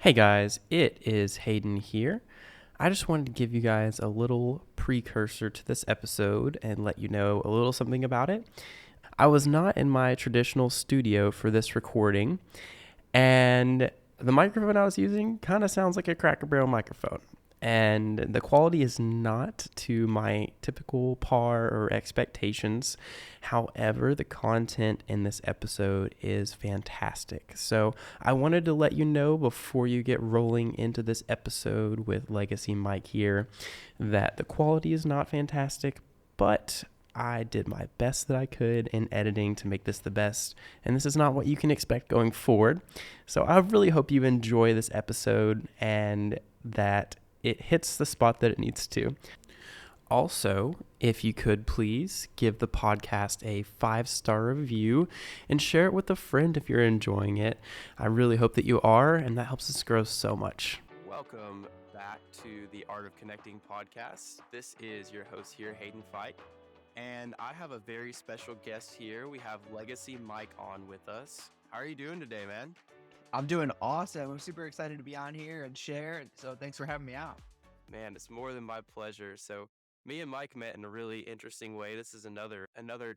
Hey guys, it is Hayden here. I just wanted to give you guys a little precursor to this episode and let you know a little something about it. I was not in my traditional studio for this recording, and the microphone I was using kind of sounds like a Cracker Barrel microphone. And the quality is not to my typical par or expectations. However, the content in this episode is fantastic. So I wanted to let you know before you get rolling into this episode with Legacy Mike here that the quality is not fantastic, but I did my best that I could in editing to make this the best, and this is not what you can expect going forward. So I really hope you enjoy this episode and that it hits the spot that it needs to. Also, if you could please give the podcast a 5-star review and share it with a friend if you're enjoying it. I really hope that you are, and that helps us grow so much. Welcome back to the Art of Connecting podcast. This is your host here, Hayden Fike. And I have a very special guest here. We have Legacy Mike on with us. How are you doing today, man? I'm doing awesome. I'm super excited to be on here and share. So thanks for having me out. Man, it's more than my pleasure. So me and Mike met in a really interesting way. This is another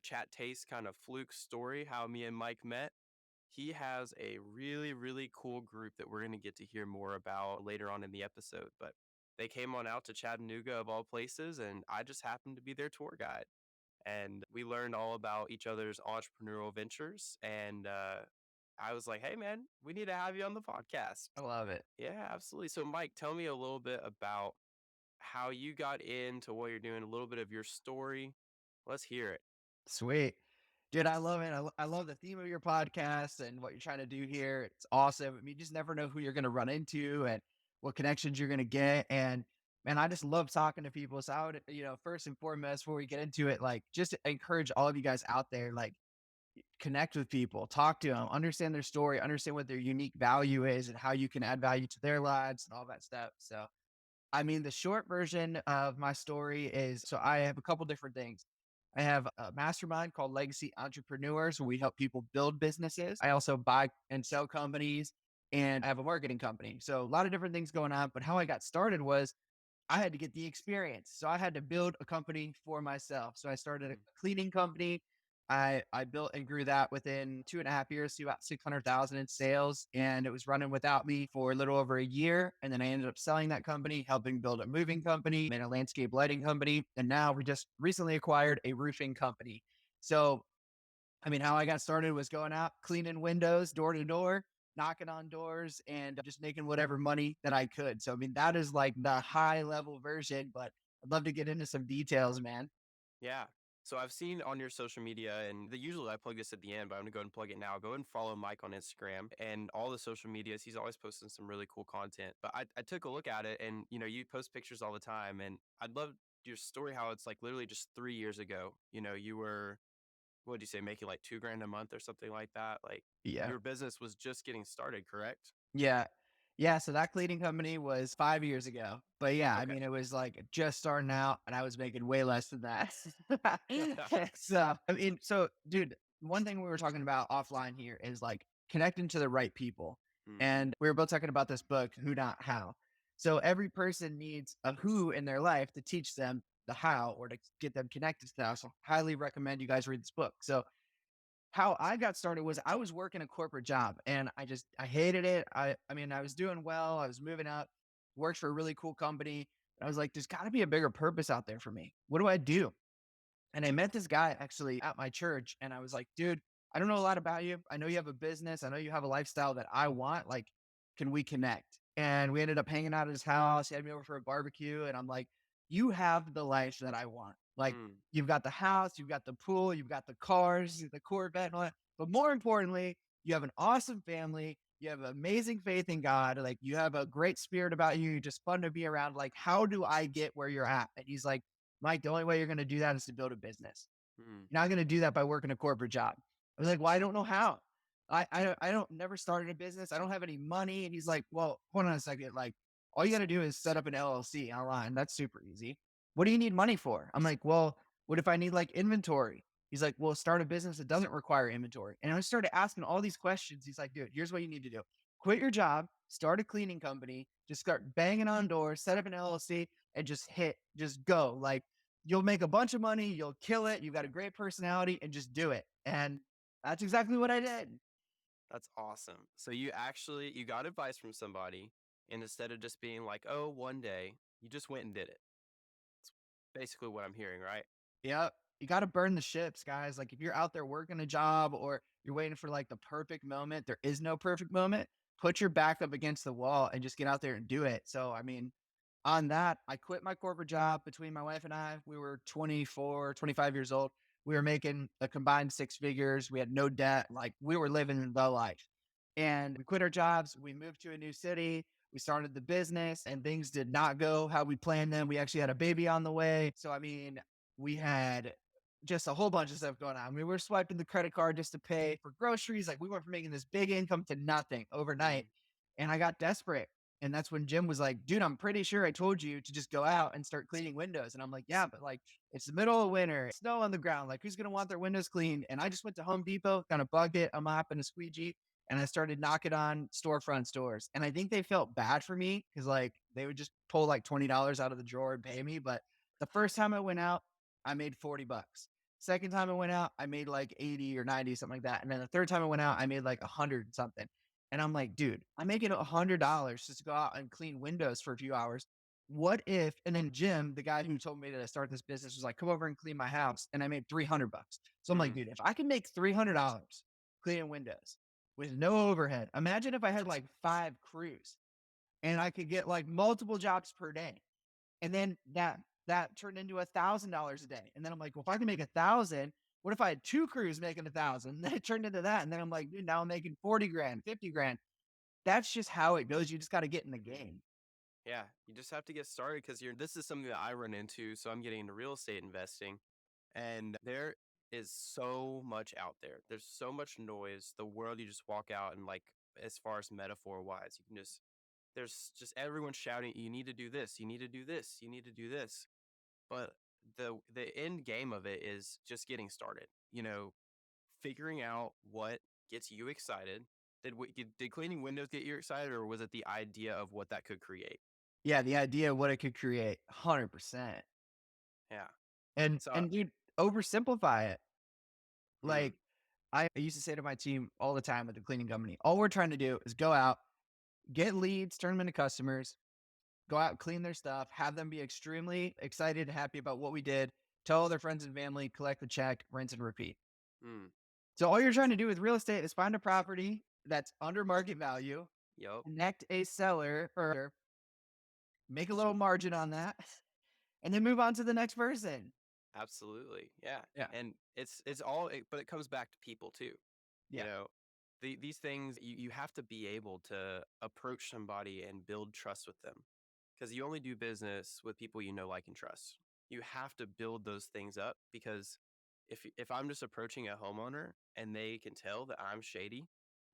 chat taste kind of fluke story how me and Mike met. He has a really cool group that we're going to get to hear more about later on in the episode, but they came on out to Chattanooga of all places, and I just happened to be their tour guide. And we learned all about each other's entrepreneurial ventures. And I was like, hey, man, we need to have you on the podcast. I love it. Yeah, absolutely. So, Mike, tell me a little bit about how you got into what you're doing, a little bit of your story. Let's hear it. Sweet. Dude, I love it. I love the theme of your podcast and what you're trying to do here. It's awesome. I mean, you just never know who you're going to run into and what connections you're going to get. And man, I just love talking to people. So I would, first and foremost, before we get into it, like just encourage all of you guys out there, like connect with people, talk to them, understand their story, understand what their unique value is and how you can add value to their lives and all that stuff. So I mean, the short version of my story is so I have a couple different things. I have a mastermind called Legacy Entrepreneurs, where we help people build businesses. I also buy and sell companies, and I have a marketing company. So a lot of different things going on. But how I got started was I had to get the experience. So I had to build a company for myself. So I started a cleaning company. I built and grew that within 2.5 years to about 600,000 in sales. And it was running without me for a little over a year. And then I ended up selling that company, helping build a moving company and a landscape lighting company. And now we just recently acquired a roofing company. So I mean, how I got started was going out, cleaning windows door to door, knocking on doors, and just making whatever money that I could. So, I mean, that is like the high level version, but I'd love to get into some details, man. Yeah. So I've seen on your social media, and usually I plug this at the end, but I'm gonna go ahead and plug it now. Go ahead and follow Mike on Instagram and all the social medias. He's always posting some really cool content. But I took a look at it, and you post pictures all the time, and I'd love your story how it's like literally just 3 years ago. You were what did you say, making like 2 grand a month or something like that. Like Yeah. your business was just getting started, correct? Yeah. Yeah. So that cleaning company was 5 years ago. But yeah, I Okay. mean, it was like just starting out and I was making way less than that. So, I mean, so dude, one thing we were talking about offline here is like connecting to the right people. Mm-hmm. And we were both talking about this book, Who Not How. So every person needs a who in their life to teach them the how or to get them connected to that. So highly recommend you guys read this book. So how I got started was I was working a corporate job and I hated it. I mean, I was doing well, I was moving up, worked for a really cool company. And I was like, there's got to be a bigger purpose out there for me. What do I do? And I met this guy actually at my church and I was like, dude, I don't know a lot about you. I know you have a business. I know you have a lifestyle that I want. Like, can we connect? And we ended up hanging out at his house. He had me over for a barbecue. And I'm like, you have the life that I want. Like, Mm. you've got the house, you've got the pool, you've got the cars, the Corvette, and all that. But more importantly, you have an awesome family. You have amazing faith in God. Like, you have a great spirit about you. You're just fun to be around. Like, how do I get where you're at? And he's like, Mike, the only way you're going to do that is to build a business. Mm. You're not going to do that by working a corporate job. I was like, well, I don't know how. I don't never started a business. I don't have any money. And he's like, well, hold on a second. Like, all you got to do is set up an LLC online. That's super easy. What do you need money for? I'm like, well, what if I need like inventory? He's like, well, start a business that doesn't require inventory. And I started asking all these questions. He's like, dude, here's what you need to do. quit your job, start a cleaning company, just start banging on doors, set up an LLC, and just go. Like you'll make a bunch of money, you'll kill it. You've got a great personality, and just do it. And that's exactly what I did. That's awesome. So you got advice from somebody, and instead of just being like, "Oh, one day," you just went and did it. It's basically what I'm hearing, right? Yep. You got to burn the ships, guys. Like if you're out there working a job or you're waiting for like the perfect moment, there is no perfect moment. Put your back up against the wall and just get out there and do it. So, I mean, on that, I quit my corporate job between my wife and I. We were 24, 25 years old. We were making a combined six figures. We had no debt. Like we were living the life. And we quit our jobs. We moved to a new city. We started the business and things did not go how we planned them. We actually had a baby on the way. So, I mean, we had just a whole bunch of stuff going on. We were swiping the credit card just to pay for groceries. Like we went from making this big income to nothing overnight. Mm, And I got desperate. And that's when Jim was like, dude, I'm pretty sure I told you to just go out and start cleaning windows. And I'm like, yeah, but like it's the middle of winter, snow on the ground. Like who's going to want their windows cleaned? And I just went to Home Depot, got a bucket, a mop, and a squeegee. And I started knocking on storefront stores. And I think they felt bad for me because like they would just pull like $20 out of the drawer and pay me. But the first time I went out, I made 40 bucks. Second time I went out, I made like 80 or 90, something like that. And then the third time I went out, I made like 100 something. And I'm like, dude, I'm making $100 just to go out and clean windows for a few hours. What if, and then Jim, the guy who told me to start this business, was like, come over and clean my house. And I made 300 bucks. So I'm like, mm. dude, if I can make $300 cleaning windows with no overhead, imagine if I had like 5 crews and I could get like multiple jobs per day. And then that turned into $1,000 a day. And then I'm like, well, if I can make 1,000, what if I had 2 crews making 1,000? Then it turned into that. And then I'm like, dude, now I'm making 40 grand, 50 grand. That's just how it goes. You just got to get in the game. Yeah, you just have to get started because you're this is something that I run into, so I'm getting into real estate investing, and there is so much out there. There's so much noise. The world, you just walk out and, like, as far as metaphor wise, you can just there's just everyone shouting, "You need to do this, you need to do this, you need to do this." But the end game of it is just getting started. Figuring out what gets you excited. Did cleaning windows get you excited, or was it the idea of what that could create? Yeah, the idea of what it could create, 100%. Yeah. And So, and dude, oversimplify it. mm, Like I used to say to my team all the time with the cleaning company, all we're trying to do is go out, get leads, turn them into customers, go out, clean their stuff, have them be extremely excited, happy about what we did, tell all their friends and family, collect the check, rinse and repeat. mm, So all you're trying to do with real estate is find a property that's under market value, yep, connect a seller or make a little margin on that, and then move on to the next person. absolutely. Yeah. Yeah. And it's all but it comes back to people too. You Yeah. know, these things you have to be able to approach somebody and build trust with them because you only do business with people you know, like, and trust. You have to build those things up because if I'm just approaching a homeowner and they can tell that I'm shady,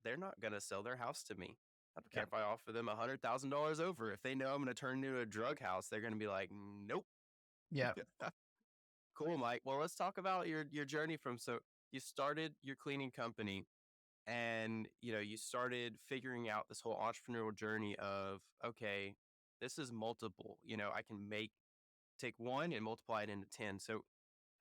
they're not gonna sell their house to me. I don't care Yeah. if I offer them $100,000 over. If they know I'm gonna turn into a drug house, they're gonna be like, nope. Yeah. Cool, Mike. Well, let's talk about your journey from so you started your cleaning company and you started figuring out this whole entrepreneurial journey of okay, this is multiple. I can take one and multiply it into 10. So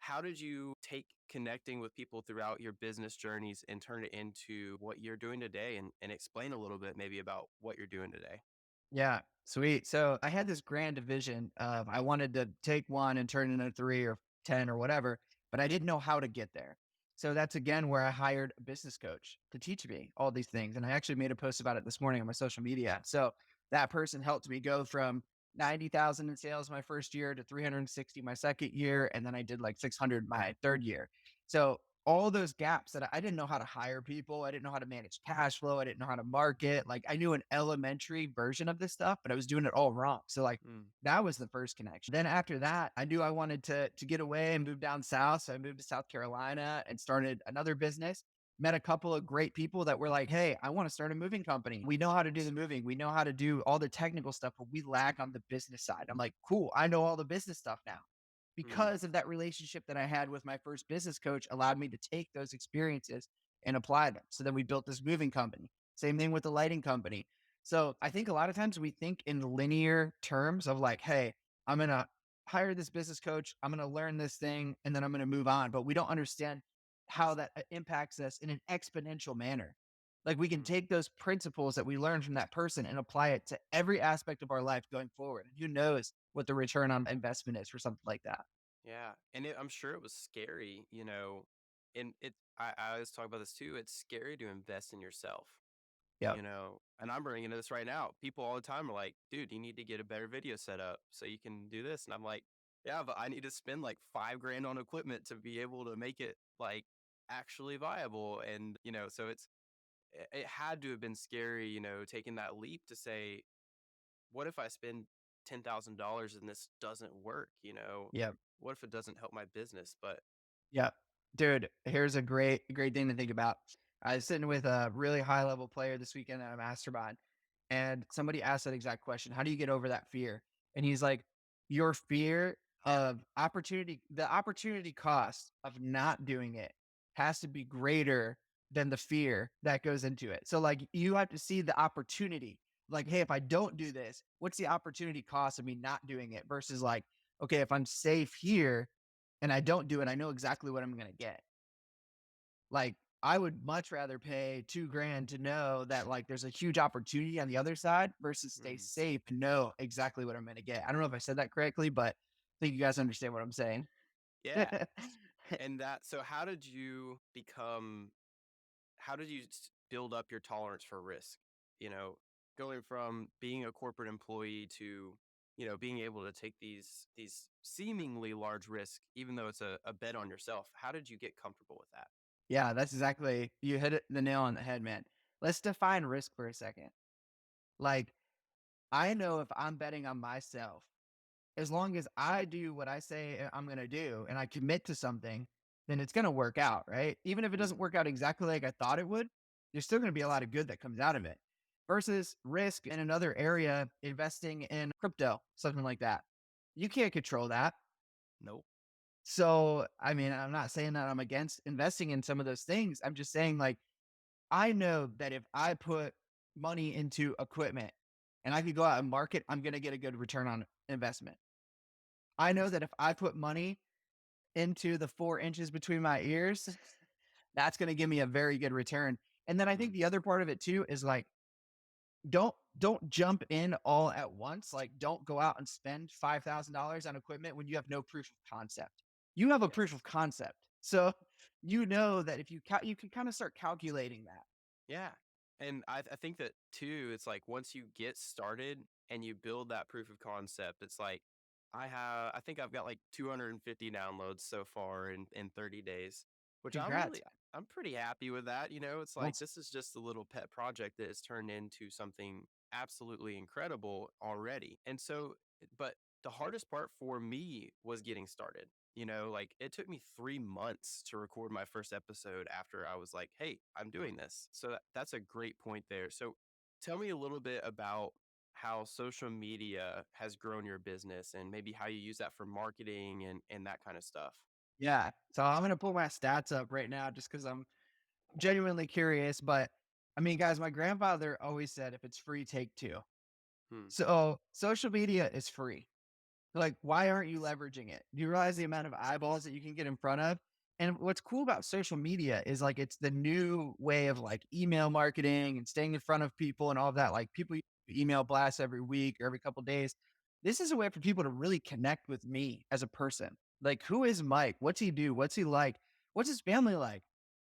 how did you take connecting with people throughout your business journeys and turn it into what you're doing today and explain a little bit maybe about what you're doing today? Yeah. Sweet. So I had this grand vision of I wanted to take one and turn it into three or 10 or whatever, but I didn't know how to get there. So that's again where I hired a business coach to teach me all these things. And I actually made a post about it this morning on my social media. So that person helped me go from 90,000 in sales my first year to 360 my second year. And then I did like 600 my third year. So all those gaps that I didn't know how to hire people. I didn't know how to manage cash flow. I didn't know how to market. Like I knew an elementary version of this stuff, but I was doing it all wrong. So like Mm, that was the first connection. Then after that, I knew I wanted to get away and move down south. So I moved to South Carolina and started another business. Met a couple of great people that were like, hey, I want to start a moving company. We know how to do the moving. We know how to do all the technical stuff, but we lack on the business side. I'm like, cool. I know all the business stuff now mm, because of that relationship that I had with my first business coach allowed me to take those experiences and apply them. So then we built this moving company. Same thing with the lighting company. So I think a lot of times we think in linear terms of like, hey, I'm going to hire this business coach, I'm going to learn this thing, and then I'm going to move on. But we don't understand how that impacts us in an exponential manner. Like we can Mm. take those principles that we learned from that person and apply it to every aspect of our life going forward. And who knows what the return on investment is for something like that. Yeah, and I'm sure it was scary, and I always talk about this too. It's scary to invest in yourself, Yep. and I'm bringing into this right now. People all the time are like, dude, you need to get a better video set up so you can do this. And I'm like, yeah, but I need to spend like 5 grand on equipment to be able to make it like actually viable. And, so it had to have been scary, taking that leap to say, what if I spend $10,000 and this doesn't work? Yep. What if it doesn't help my business? But Yeah. Dude, here's a great thing to think about. I was sitting with a really high level player this weekend at a mastermind, and somebody asked that exact question. How do you get over that fear? And he's like, your fear of opportunity, the opportunity cost of not doing it has to be greater than the fear that goes into it. So like you have to see the opportunity. Like, hey, if I don't do this, what's the opportunity cost of me not doing it versus like, okay, if I'm safe here, and I don't do it, I know exactly what I'm gonna get. Like, I would much rather pay 2 grand to know that like there's a huge opportunity on the other side versus stay mm, safe and know exactly what I'm gonna get. I don't know if I said that correctly, but I think you guys understand what I'm saying. yeah. And so how did you build up your tolerance for risk? You know, Going from being a corporate employee to, being able to take these seemingly large risks, even though it's a bet on yourself. How did you get comfortable with that? Yeah, that's exactly you hit the nail on the head, man. Let's define risk for a second. Like, I know if I'm betting on myself, as long as I do what I say I'm going to do and I commit to something, then it's going to work out, right? Even if it doesn't Mm, work out exactly like I thought it would, there's still going to be a lot of good that comes out of it. Versus risk in another area, investing in crypto, something like that. You can't control that. nope. So, I mean, I'm not saying that I'm against investing in some of those things. I'm just saying, like, I know that if I put money into equipment and I could go out and market, I'm going to get a good return on investment. I know that if I put money into the 4 inches between my ears, that's gonna give me a very good return. And then I think Mm, the other part of it too is like, don't jump in all at once. Like, don't go out and spend $5,000 on equipment when you have no proof of concept. You have a proof yes. of concept. So, you know that if you can kinda start calculating that. Yeah. And I think that too, it's like once you get started and you build that proof of concept, it's like I think I've got like 250 downloads so far in 30 days, which Congrats. I'm pretty happy with that. It's Well, like this is just a little pet project that has turned into something absolutely incredible already. And so, but the hardest part for me was getting started. Like it took me 3 months to record my first episode after I was like, hey, I'm doing this. So that's a great point there. So tell me a little bit about how social media has grown your business and maybe how you use that for marketing and that kind of stuff. yeah. So I'm gonna pull my stats up right now just because I'm genuinely curious. But I mean, guys, my grandfather always said if it's free, take two. Hmm. So social media is free. Like, why aren't you leveraging it? Do you realize the amount of eyeballs that you can get in front of? And what's cool about social media is like it's the new way of like email marketing and staying in front of people and all of that. Like people email blasts every week or every couple days. This is a way for people to really connect with me as a person. Like, who is Mike? What's he do? What's he like? What's his family like?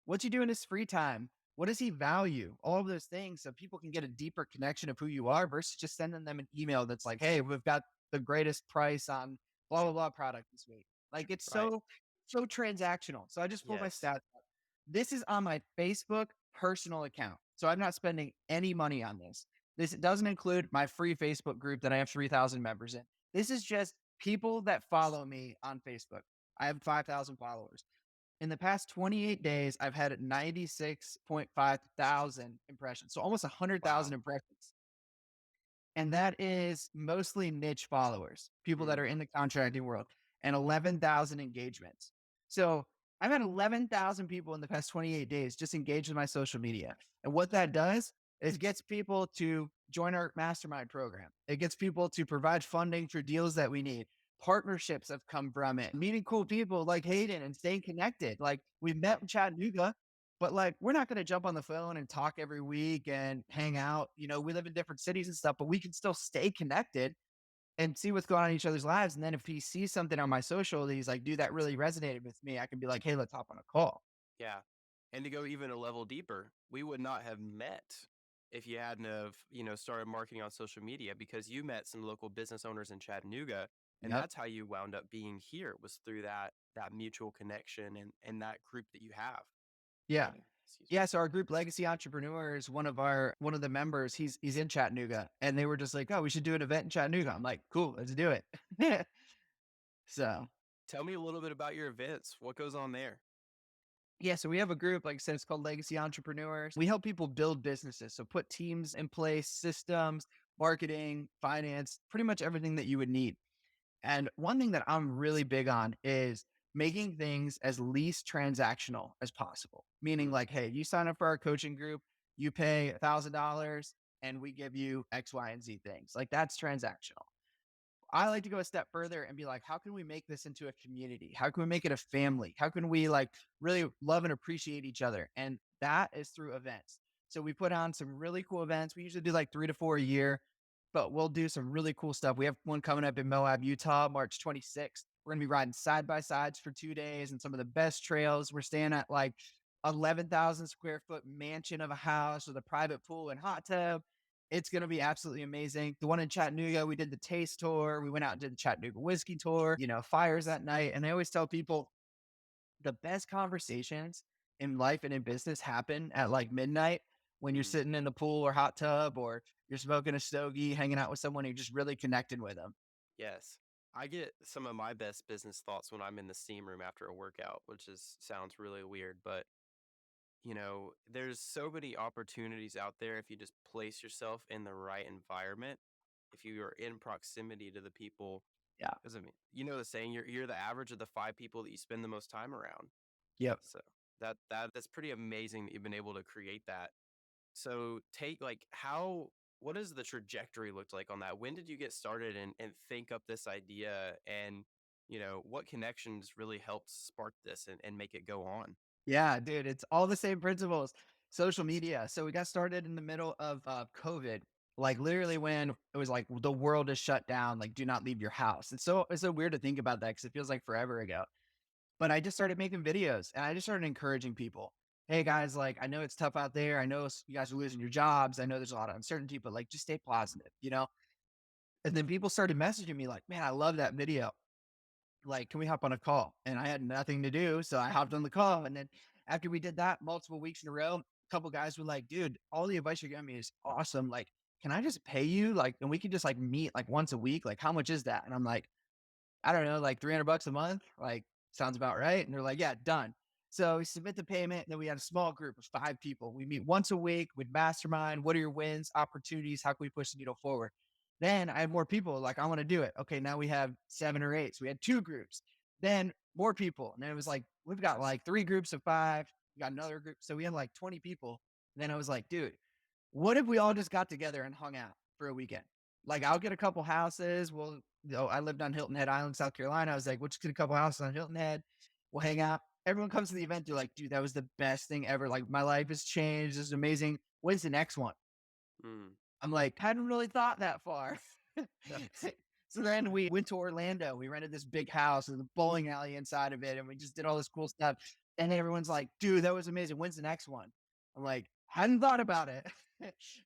What's he do in his free time? What does he value? All of those things so people can get a deeper connection of who you are versus just sending them an email that's like, hey, we've got the greatest price on blah blah blah product this week. Like it's Right. so transactional. So I just pulled my Yes. stats up. This is on my Facebook personal account. So I'm not spending any money on this. This doesn't include my free Facebook group that I have 3,000 members in. This is just people that follow me on Facebook. I have 5,000 followers. In the past 28 days, I've had 96.5 thousand impressions. So almost 100,000 Wow. impressions. And that is mostly niche followers, people that Mm, are in the contracting world, and 11,000 engagements. So I've had 11,000 people in the past 28 days just engage with my social media. And what that does It gets people to join our mastermind program. It gets people to provide funding for deals that we need. Partnerships have come from it. Meeting cool people like Hayden and staying connected. Like we met in Chattanooga, but like we're not going to jump on the phone and talk every week and hang out. You know, we live in different cities and stuff, but we can still stay connected and see what's going on in each other's lives. And then if he sees something on my social that he's like, dude, that really resonated with me, I can be like, hey, let's hop on a call. Yeah. And to go even a level deeper, we would not have met if you hadn't have, started marketing on social media because you met some local business owners in Chattanooga. And Yep. that's how you wound up being here was through that mutual connection and that group that you have. Yeah. Excuse me. Yeah. So our group Legacy Entrepreneurs, one of the members, he's in Chattanooga. And they were just like, oh, we should do an event in Chattanooga. I'm like, cool, let's do it. So Tell me a little bit about your events. What goes on there? yeah, so we have a group, like I said, it's called Legacy Entrepreneurs. We help people build businesses. So put teams in place, systems, marketing, finance, pretty much everything that you would need. And one thing that I'm really big on is making things as least transactional as possible. Meaning, Mm, like, hey, you sign up for our coaching group, you pay $1,000, and we give you X, Y, and Z things. Like that's transactional. I like to go a step further and be like, how can we make this into a community? How can we make it a family? How can we like really love and appreciate each other? And that is through events. So we put on some really cool events. We usually do like 3 to 4 a year, but we'll do some really cool stuff. We have one coming up in Moab, Utah, March 26th. We're going to be riding side by sides for 2 days and some of the best trails. We're staying at like 11,000 square foot mansion of a house with a private pool and hot tub. It's going to be absolutely amazing. The one in Chattanooga, we did the taste tour. We went out and did the Chattanooga whiskey tour, fires that night. And I always tell people the best conversations in life and in business happen at like midnight when you're mm. sitting in the pool or hot tub or you're smoking a stogie, hanging out with someone who just really connected with them. Yes. I get some of my best business thoughts when I'm in the steam room after a workout, which is sounds really weird, but there's so many opportunities out there if you just place yourself in the right environment. If you are in proximity to the people, Yeah. because I mean, you know the saying, you're the average of the 5 people that you spend the most time around. Yep. So that's pretty amazing that you've been able to create that. So take like how what does the trajectory look like on that? When did you get started and think up this idea and what connections really helped spark this and make it go on? Yeah, dude, it's all the same principles. Social media. So we got started in the middle of COVID, like literally when it was like the world is shut down, like do not leave your house. It's so weird to think about that because it feels like forever ago. But I just started making videos and I just started encouraging people. Hey guys, like I know it's tough out there. I know you guys are losing your jobs. I know there's a lot of uncertainty, but like just stay positive. And then people started messaging me like, man, I love that video, like, can we hop on a call? And I had nothing to do. So I hopped on the call. And then after we did that multiple weeks in a row, a couple guys were like, dude, all the advice you're giving me is awesome. Like, can I just pay you? Like, and we could just like meet like once a week. Like, how much is that? And I'm like, I don't know, like $300 a month. Like, sounds about right. And they're like, yeah, done. So we submit the payment. Then we had a small group of 5 people. We meet once a week with mastermind. What are your wins, opportunities? How can we push the needle forward? Then I had more people like, I want to do it. Okay, now we have 7 or 8. So we had 2 groups. Then more people. And then it was like, we've got like 3 groups of 5. We got another group. So we had like 20 people. And then I was like, dude, what if we all just got together and hung out for a weekend? Like, I'll get a couple houses. I lived on Hilton Head Island, South Carolina. I was like, we'll just get a couple houses on Hilton Head. We'll hang out. Everyone comes to the event. They're like, dude, that was the best thing ever. Like, my life has changed. This is amazing. When's the next one? Mm. I'm like, hadn't really thought that far. So then we went to Orlando. We rented this big house with a bowling alley inside of it, and we just did all this cool stuff. And then everyone's like, dude, that was amazing. When's the next one? I'm like, hadn't thought about it.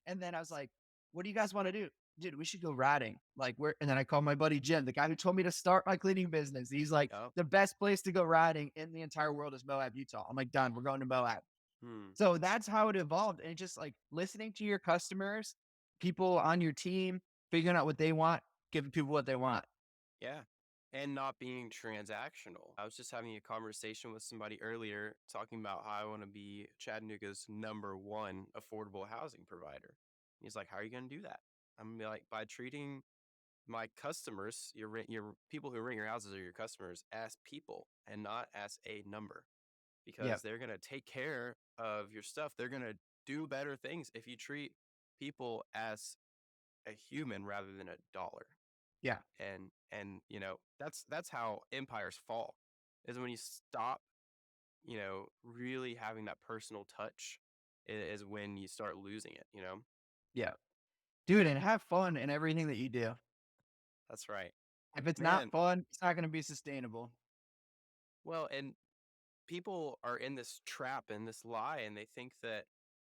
And then I was like, what do you guys want to do? Dude, we should go riding. Like, and then I called my buddy Jim, the guy who told me to start my cleaning business. He's like, Yep. the best place to go riding in the entire world is Moab, Utah. I'm like, done. We're going to Moab. Hmm. So that's how it evolved. And just like listening to your customers, people on your team, figuring out what they want, giving people what they want. Yeah. And not being transactional. I was just having a conversation with somebody earlier talking about how I want to be Chattanooga's #1 affordable housing provider. He's like, how are you going to do that? I'm gonna be like, by treating my customers, your people who rent your houses are your customers as people and not as a number Yeah. because they're going to take care of your stuff. They're going to do better things if you treat people as a human rather than a dollar. Yeah. And that's how empires fall, is when you stop, really having that personal touch, is when you start losing it. Yeah. Dude, and have fun in everything that you do. That's right. If it's not Man, fun, it's not going to be sustainable. well, and people are in this trap and this lie, and they think that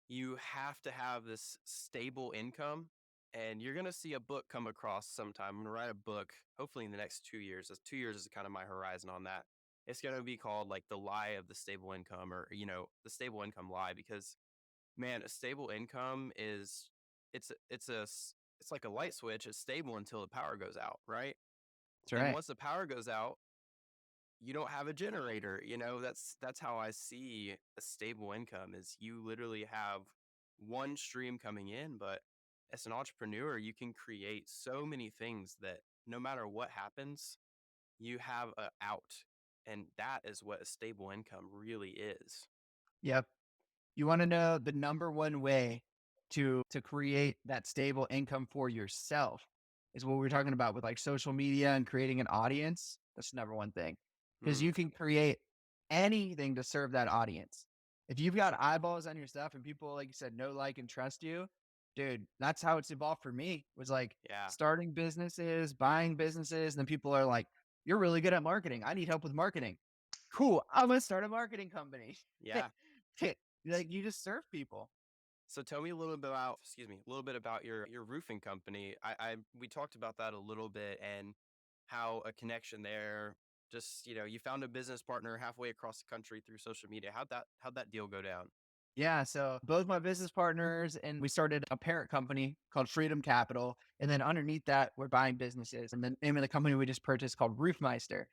you have to have this stable income. And you're going to see a book come across sometime. I'm going to write a book, hopefully in the next 2 years. As 2 years is kind of my horizon on that. It's going to be called like the lie of the stable income, or, the stable income lie, because man, a stable income is, it's like a light switch. It's stable until the power goes out, right? That's And right. once the power goes out, you don't have a generator. That's how I see a stable income, is you literally have one stream coming in. But as an entrepreneur, you can create so many things that no matter what happens, you have a out. And that is what a stable income really is. Yep. You want to know the number one way to create that stable income for yourself is what we're talking about with like social media and creating an audience. That's the number one thing. Because Mm, you can create anything to serve that audience. If you've got eyeballs on your stuff and people, like you said, know, like, and trust you, dude, that's how it's evolved for me. Was like yeah. starting businesses, buying businesses, and then people are like, "You're really good at marketing. I need help with marketing." Cool. I'm gonna start a marketing company. Yeah. Like you just serve people. So tell me a little bit about, excuse me, a little bit about your roofing company. We talked about that a little bit, and how a connection there. Just, you found a business partner halfway across the country through social media. How'd that deal go down? Yeah. So both my business partners and we started a parent company called Freedom Capital. And then underneath that, we're buying businesses. And the name of the company we just purchased called Roofmeister.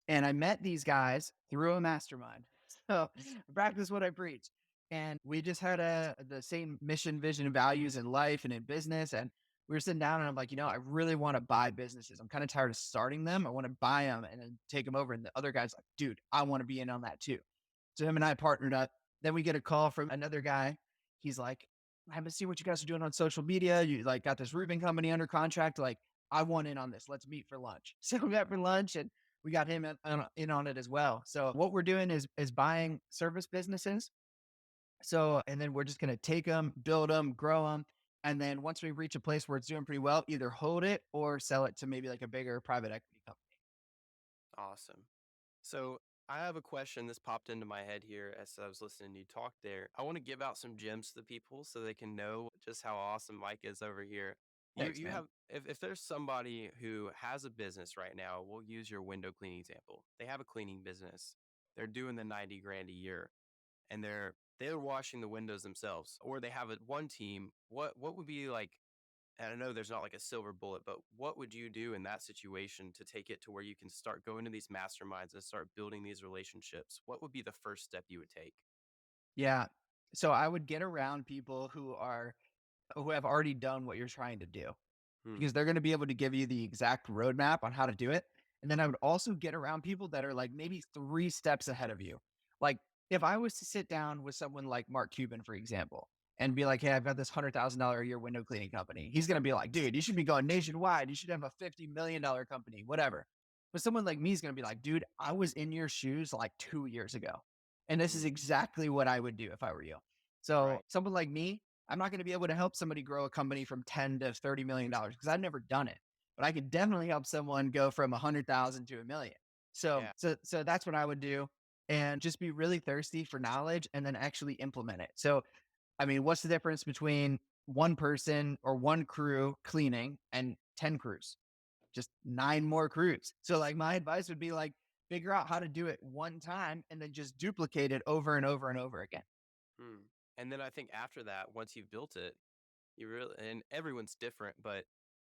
And I met these guys through a mastermind. So I practice what I preach. And we just had the same mission, vision, and values in life and in business. And we were sitting down and I'm like, I really want to buy businesses. I'm kind of tired of starting them. I want to buy them and then take them over. And the other guy's like, dude, I want to be in on that too. So him and I partnered up. Then we get a call from another guy. He's like, I haven't seen what you guys are doing on social media. You like got this roofing company under contract. Like, I want in on this. Let's meet for lunch. So we met for lunch and we got him in on it as well. So what we're doing is buying service businesses. So, and then we're just going to take them, build them, grow them. And then once we reach a place where it's doing pretty well, either hold it or sell it to maybe like a bigger private equity company. Awesome. So I have a question. This popped into my head here as I was listening to you talk there. I want to give out some gems to the people so they can know just how awesome Mike is over here. You Thanks, you man. have, if there's somebody who has a business right now, we'll use your window cleaning example. They have a cleaning business. They're doing the 90 grand a year, and they're washing the windows themselves, or they have one team. What would be like, and I know there's not like a silver bullet, but what would you do in that situation to take it to where you can start going to these masterminds and start building these relationships? What would be the first step you would take? Yeah. So I would get around people who have already done what you're trying to do Hmm. because they're going to be able to give you the exact roadmap on how to do it. And then I would also get around people that are like maybe 3 steps ahead of you. Like if I was to sit down with someone like Mark Cuban, for example, and be like, hey, I've got this $100,000 a year window cleaning company. He's going to be like, dude, you should be going nationwide. You should have a $50 million company, whatever. But someone like me is going to be like, dude, I was in your shoes like 2 years ago. And this is Hmm. exactly what I would do if I were you. So Right. someone like me, I'm not going to be able to help somebody grow a company from 10 to $30 million because I've never done it. But I could definitely help someone go from 100,000 to 1 million. So, Yeah. so that's what I would do, and just be really thirsty for knowledge and then actually implement it. So, I mean, what's the difference between one person or one crew cleaning and 10 crews? Just 9 more crews. So, like, my advice would be like, figure out how to do it one time and then just duplicate it over and over and over again. Hmm. And then I think after that, once you've built it, you really, and everyone's different, but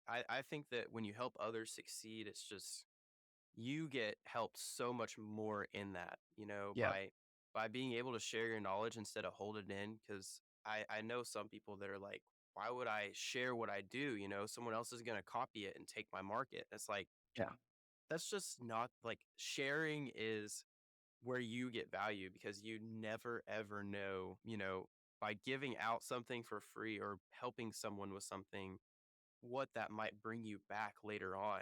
I think that when you help others succeed, it's just, you get helped so much more in that, Yeah. by being able to share your knowledge instead of hold it in. Because I know some people that are like, why would I share what I do? Someone else is going to copy it and take my market. It's like, Yeah. that's just not, like, sharing is where you get value, because you never ever know, by giving out something for free or helping someone with something, what that might bring you back later on.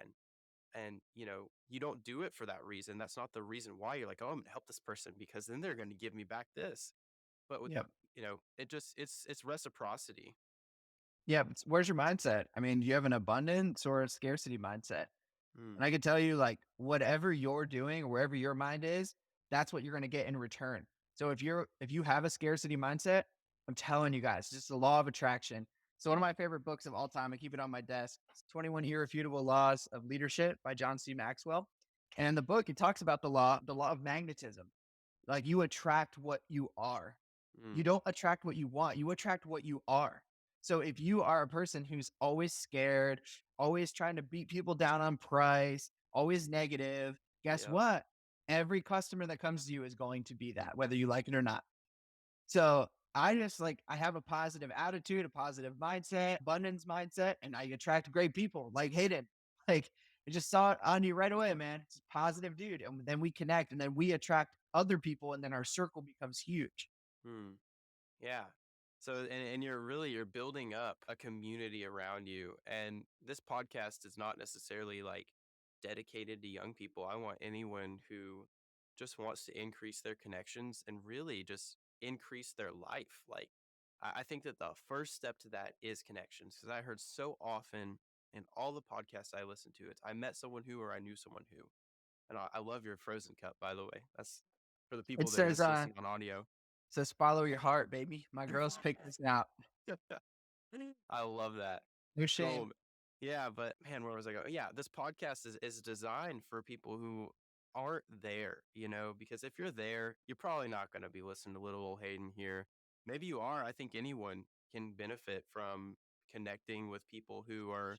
And, you don't do it for that reason. That's not the reason why you're like, oh, I'm going to help this person because then they're going to give me back this. But with, Yep. it's reciprocity. Yeah. Where's your mindset? I mean, do you have an abundance or a scarcity mindset? Mm, And I can tell you, like, whatever you're doing or wherever your mind is, that's what you're going to get in return. So if you have a scarcity mindset, I'm telling you guys, it's just the law of attraction. So one of my favorite books of all time, I keep it on my desk. It's 21 Irrefutable Laws of Leadership by John C. Maxwell. And in the book, it talks about the law of magnetism. Like, you attract what you are. You mm, don't attract what you want, you attract what you are. So if you are a person who's always scared, always trying to beat people down on price, always negative, guess yep. what? Every customer that comes to you is going to be that, whether you like it or not. So I just like, I have a positive attitude, a positive mindset, abundance mindset, and I attract great people like Hayden. Like, I just saw it on you right away, man. It's a positive dude. And then we connect and then we attract other people and then our circle becomes huge. Mm. Yeah. So and you're building up a community around you. And this podcast is not necessarily like dedicated to young people. I want anyone who just wants to increase their connections and really just increase their life. Like I think that the first step to that is connections. Because I heard so often in all the podcasts I listened to, it's I met someone who or I knew someone who. And I love your frozen cup, by the way. That's for the It people that are says, just listening on audio. says follow your heart, baby. My girls picked this out. I love that. No Cool. shame. Yeah, but man, where was I going? Yeah, this podcast is designed for people who aren't there, because if you're there, you're probably not going to be listening to little old Hayden here. Maybe you are. I think anyone can benefit from connecting with people who are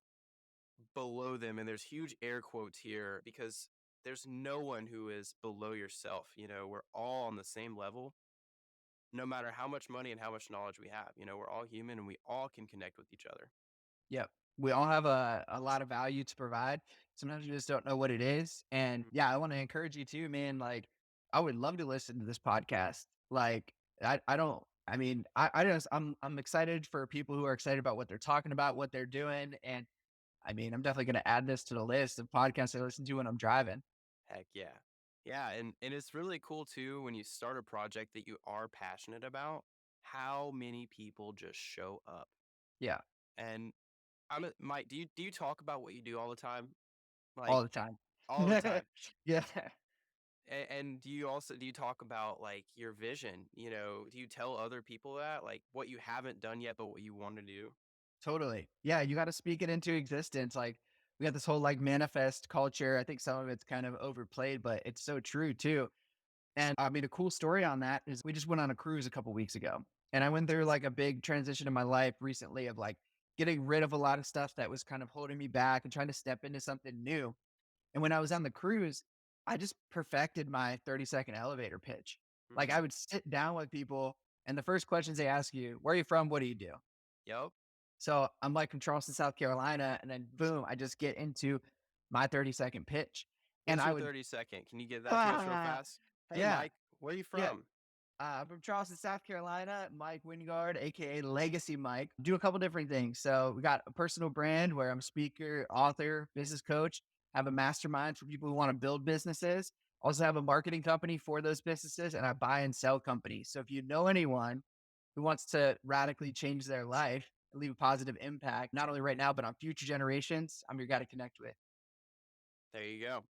below them. And there's huge air quotes here because there's no one who is below yourself. We're all on the same level no matter how much money and how much knowledge we have. We're all human and we all can connect with each other. Yep. We all have a lot of value to provide. Sometimes we just don't know what it is. And Mm. yeah, I want to encourage you too, man. Like, I would love to listen to this podcast. Like, I don't, I mean, I just, I'm excited for people who are excited about what they're talking about, what they're doing. And I mean, I'm definitely going to add this to the list of podcasts I listen to when I'm driving. Heck yeah. Yeah. And it's really cool too when you start a project that you are passionate about, how many people just show up. Yeah. And Mike, do you talk about what you do all the time? Like All the time. all the time. Yeah. And do you talk about like your vision? Do you tell other people that like what you haven't done yet, but what you want to do? Totally. Yeah, you gotta speak it into existence. Like, we got this whole, like, manifest culture. I think some of it's kind of overplayed, but it's so true too. And, I mean, a cool story on that is we just went on a cruise a couple weeks ago, and I went through, like, a big transition in my life recently of, like, getting rid of a lot of stuff that was kind of holding me back and trying to step into something new. And when I was on the cruise, I just perfected my 30-second elevator pitch. Like, Mm. I would sit down with people, and the first questions they ask you, "Where are you from? What do you do?" Yep. So I'm like from Charleston, South Carolina, and then boom, I just get into my 30-second pitch. And What's I your would, 30-second? Can you give that to us real fast? Hey, yeah, Mike, where are you yeah. from? I'm from Charleston, South Carolina, Mike Wingard, aka Legacy Mike. Do a couple different things. So we got a personal brand where I'm a speaker, author, business coach, have a mastermind for people who want to build businesses. Also have a marketing company for those businesses, and I buy and sell companies. So if you know anyone who wants to radically change their life and leave a positive impact, not only right now, but on future generations, I'm your guy to connect with. There you go.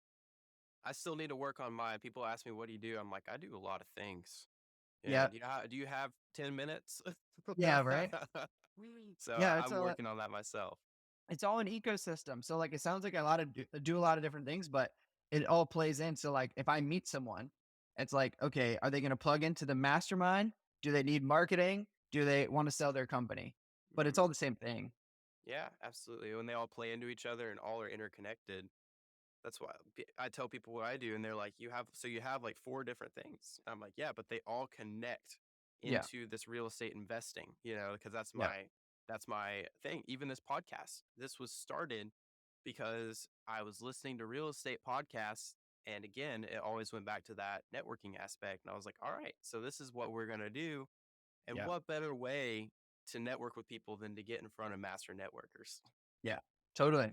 I still need to work on mine. People ask me, "What do you do?" I'm like, "I do a lot of things." Yeah. Do you have 10 minutes? Yeah. Right. So Yeah. I'm working on that myself. It's all an ecosystem. So like, it sounds like do a lot of different things, but it all plays in. So like, if I meet someone, it's like, okay, are they going to plug into the mastermind? Do they need marketing? Do they want to sell their company? But it's Mhm. all the same thing. Yeah, absolutely. When they all play into each other and all are interconnected. That's why I tell people what I do, and they're like, "You have like four different things." I'm like, "Yeah, but they all connect Yeah. into this real estate investing, because that's Yeah. my thing. Even this podcast, this was started because I was listening to real estate podcasts, and again, it always went back to that networking aspect, and I was like, "All right, so this is what we're gonna do." And Yeah. what better way to network with people than to get in front of master networkers? Yeah. Totally.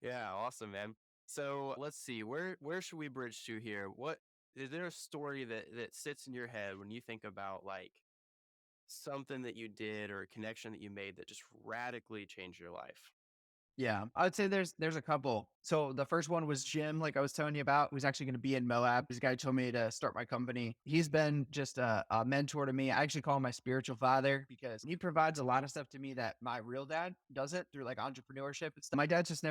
Yeah, awesome, man. So let's see, where should we bridge to here? What is there a story that sits in your head when you think about like something that you did or a connection that you made that just radically changed your life? Yeah, I would say there's a couple. So the first one was Jim, like I was telling you about, who's actually going to be in Moab. This guy told me to start my company. He's been just a mentor to me. I actually call him my spiritual father because he provides a lot of stuff to me that my real dad doesn't through like entrepreneurship and stuff. My dad's just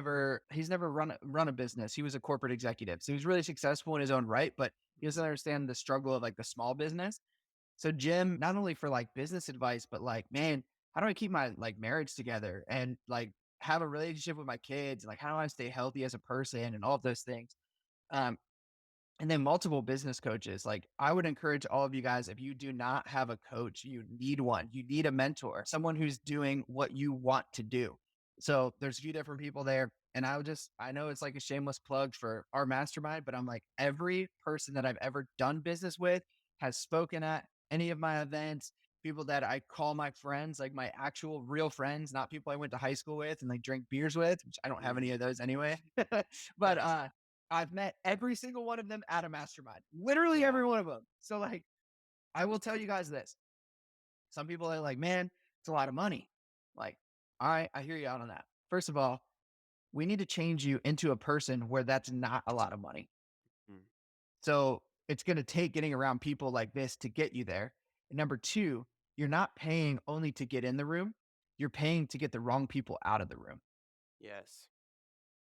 he's never run a business. He was a corporate executive, so he's really successful in his own right, but he doesn't Mhm. understand the struggle of like the small business. So Jim, not only for like business advice, but like, man, how do I keep my like marriage together and like have a relationship with my kids? Like, how do I stay healthy as a person and all of those things? Um, and then multiple business coaches. Like, I would encourage all of you guys, if you do not have a coach, you need one. You need a mentor, someone who's doing what you want to do. So there's a few different people there. And I know it's like a shameless plug for our mastermind, but I'm like, every person that I've ever done business with has spoken at any of my events, people that I call my friends, like my actual real friends, not people I went to high school with and like drink beers with, which I don't have any Mhm. of those anyway. But I've met every single one of them at a mastermind, literally Yeah. every one of them. So like, I will tell you guys this. Some people are like, man, it's a lot of money. Like, all right, I hear you out on that. First of all, we need to change you into a person where that's not a lot of money. Mm. So it's going to take getting around people like this to get you there. And number two, you're not paying only to get in the room. You're paying to get the wrong people out of the room. Yes.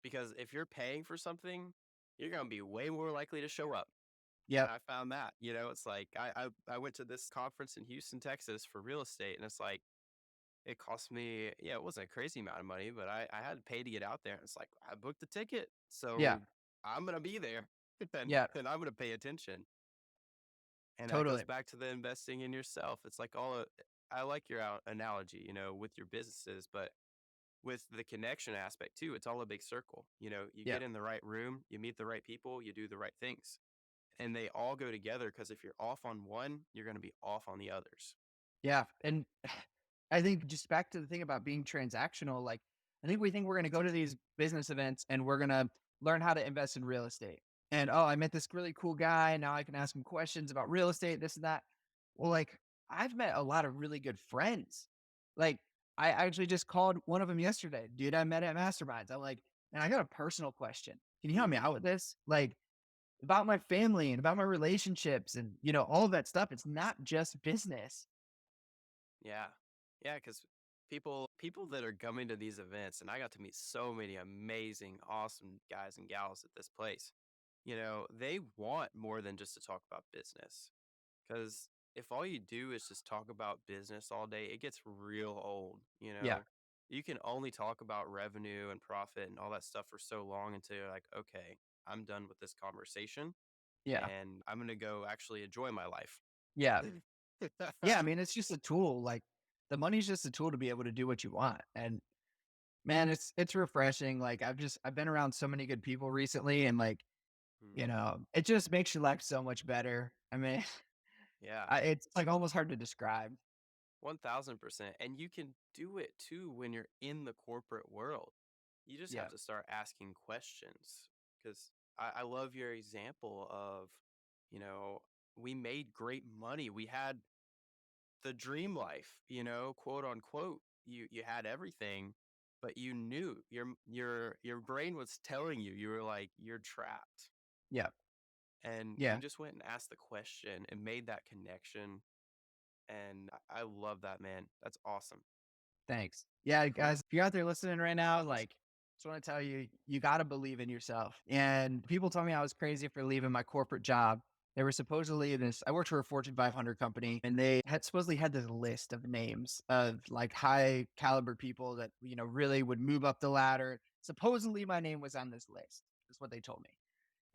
Because if you're paying for something, you're gonna be way more likely to show up. And Yep. I found that, you know, it's like I went to this conference in Houston, Texas for real estate, and it's like it cost me, yeah, it wasn't a crazy amount of money, but I had to pay to get out there. And it's like I booked the ticket, Yeah. so I'm gonna be there, and Yeah. and I'm gonna pay attention. And that goes Totally. back to the investing in yourself. It's like I like your analogy, you know, with your businesses, but with the connection aspect too, it's all a big circle. You know, you Yeah. get in the right room, you meet the right people, you do the right things, and they all go together because if you're off on one, you're going to be off on the others. Yeah. And I think just back to the thing about being transactional, like I think we think we're going to go to these business events and we're going to learn how to invest in real estate. And oh, I met this really cool guy. Now I can ask him questions about real estate, this and that. Well, like I've met a lot of really good friends. Like I actually just called one of them yesterday, dude. I met at Masterminds. I'm like, and I got a personal question. Can you help me Mm, out with this? Like about my family and about my relationships and all of that stuff. It's not just business. yeah, yeah, because people that are coming to these events, and I got to meet so many amazing, awesome guys and gals at this place. You know, they want more than just to talk about business. Because if all you do is just talk about business all day, it gets real old, you Yeah. know? You can only talk about revenue and profit and all that stuff for so long until you're like, okay, I'm done with this conversation Yeah. and I'm going to go actually enjoy my life. Yeah. Yeah, I mean, it's just a tool. Like the money's just a tool to be able to do what you want. And man, it's refreshing. Like I've been around so many good people recently and like, Mm, it just makes your life so much better. I mean, yeah, it's like almost hard to describe. 1000%. And you can do it too when you're in the corporate world. You just have Yeah. to start asking questions because I love your example of, you know, we made great money. We had the dream life, you know, quote unquote. You had everything, but you knew your brain was telling you you were like you're trapped, Yeah. and you Yeah. just went and asked the question and made that connection. And I love that, man. That's awesome. Thanks. Yeah, Cool. guys, if you're out there listening right now, like, just want to tell you, you got to believe in yourself. And people told me I was crazy for leaving my corporate job. They were supposedly I worked for a Fortune 500 company and they had supposedly had this list of names of like high caliber people that, really would move up the ladder. Supposedly my name was on this list, is what they told me.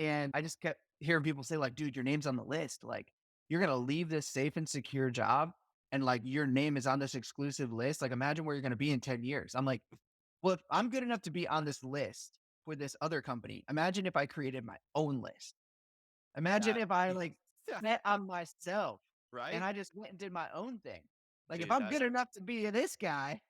And I just kept hearing people say, like, dude, your name's on the list. Like, you're going to leave this safe and secure job and like your name is on this exclusive list. Like, imagine where you're going to be in 10 years. I'm like, well, if I'm good enough to be on this list for this other company, imagine if I created my own list. Imagine That if I like bet on myself and right? I just went and did my own thing. Like if Dude, I'm that's good enough to be this guy,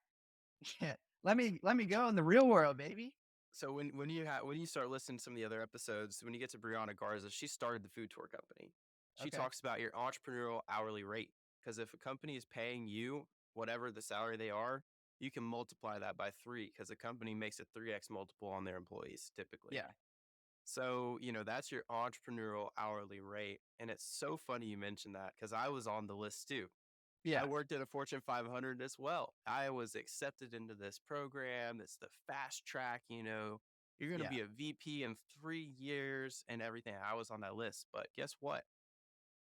yeah, let me go in the real world, baby. so when you start listening to some of the other episodes, when you get to Brianna Garza, she started the food tour company. She Okay. talks about your entrepreneurial hourly rate because if a company is paying you whatever the salary they are, you can multiply that by 3 because a company makes a 3x multiple on their employees typically. Yeah. So, that's your entrepreneurial hourly rate. And it's so funny you mentioned that because I was on the list too. I Yeah. worked at a Fortune 500 as well. I was accepted into this program. It's the fast track, you're going to Yeah. be a VP in 3 years and everything. I was on that list. But guess what?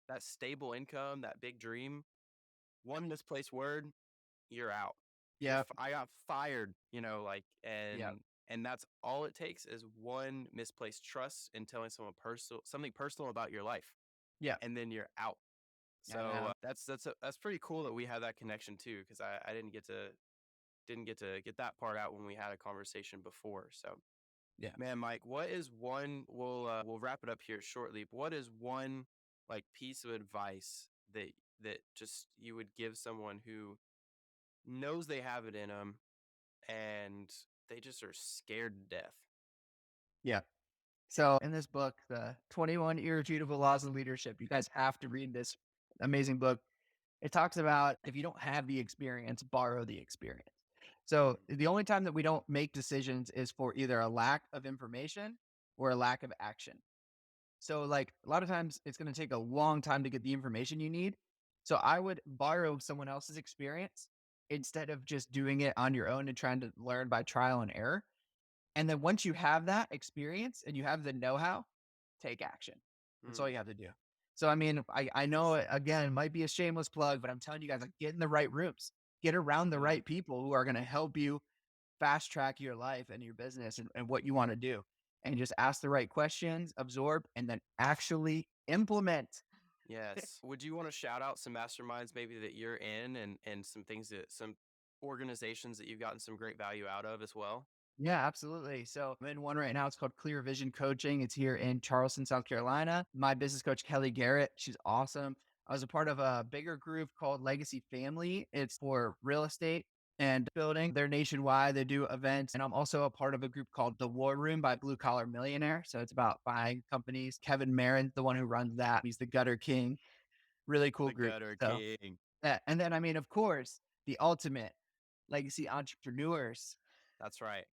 That stable income, that big dream, one misplaced word, you're out. Yeah. I got fired, Yeah. and that's all it takes is one misplaced trust in telling someone something personal about your life, Yeah. and then you're out. I So know. that's pretty cool that we have that connection too, because I didn't get to get that part out when we had a conversation before. So Yeah. man, Mike, what is one? We'll wrap it up here shortly. But what is one like piece of advice that just you would give someone who knows they have it in them and they just are scared to death? Yeah. So in this book, the 21 Irrefutable Laws of Leadership, you guys have to read this amazing book. It talks about if you don't have the experience, borrow the experience. So Mm, the only time that we don't make decisions is for either a lack of information or a lack of action. So like a lot of times it's going to take a long time to get the information you need. So I would borrow someone else's experience instead of just doing it on your own and trying to learn by trial and error. And then once you have that experience and you have the know-how, take action. That's all mm, you have to do. So, I mean, I know it, again, it might be a shameless plug, but I'm telling you guys, like, get in the right rooms, get around the mm. right people who are going to help you fast track your life and your business and what you want to do. And just ask the right questions, absorb, and then actually implement. Yes. Would you want to shout out some masterminds maybe that you're in and some things that some organizations that you've gotten some great value out of as well? Yeah, absolutely. So I'm in one right now. It's called Clear Vision Coaching. It's here in Charleston, South Carolina. My business coach, Kelly Garrett, she's awesome. I was a part of a bigger group called Legacy Family. It's for real estate and building. They're nationwide. They do events. And I'm also a part of a group called The War Room by Blue Collar Millionaire. So it's about buying companies. Kevin Marin, the one who runs that, he's the gutter king. Really cool The group. Gutter So, King. and then, I mean, of course, the ultimate legacy entrepreneurs. That's right.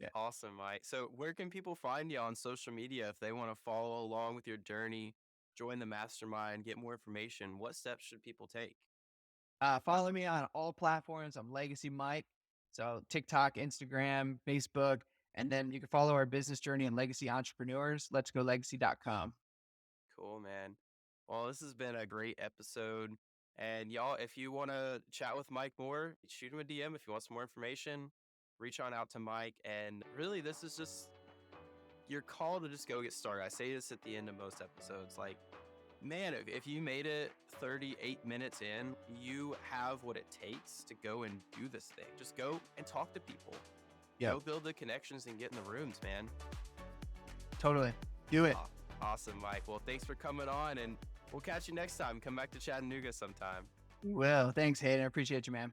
Yeah. Awesome, Mike. So where can people find you on social media if they want to follow along with your journey, join the mastermind, get more information? What steps should people take? Follow me on all platforms. I'm Legacy Mike. So TikTok, Instagram, Facebook, and then you can follow our business journey and legacy entrepreneurs. Let's go legacy.com. Cool, man. Well, this has been a great episode. And y'all, if you want to chat with Mike more, shoot him a DM. If you want some more information, reach on out to Mike. And really, this is just your call to just go get started. I say this at the end of most episodes. Like, man, if you made it 38 minutes in, you have what it takes to go and do this thing. Just go and talk to people. Yeah, Go build the connections and get in the rooms, man. totally. Do it. Aw- Awesome, Mike. Well, thanks for coming on, and we'll catch you next time. Come back to Chattanooga sometime. Well, thanks, Hayden. I appreciate you, man.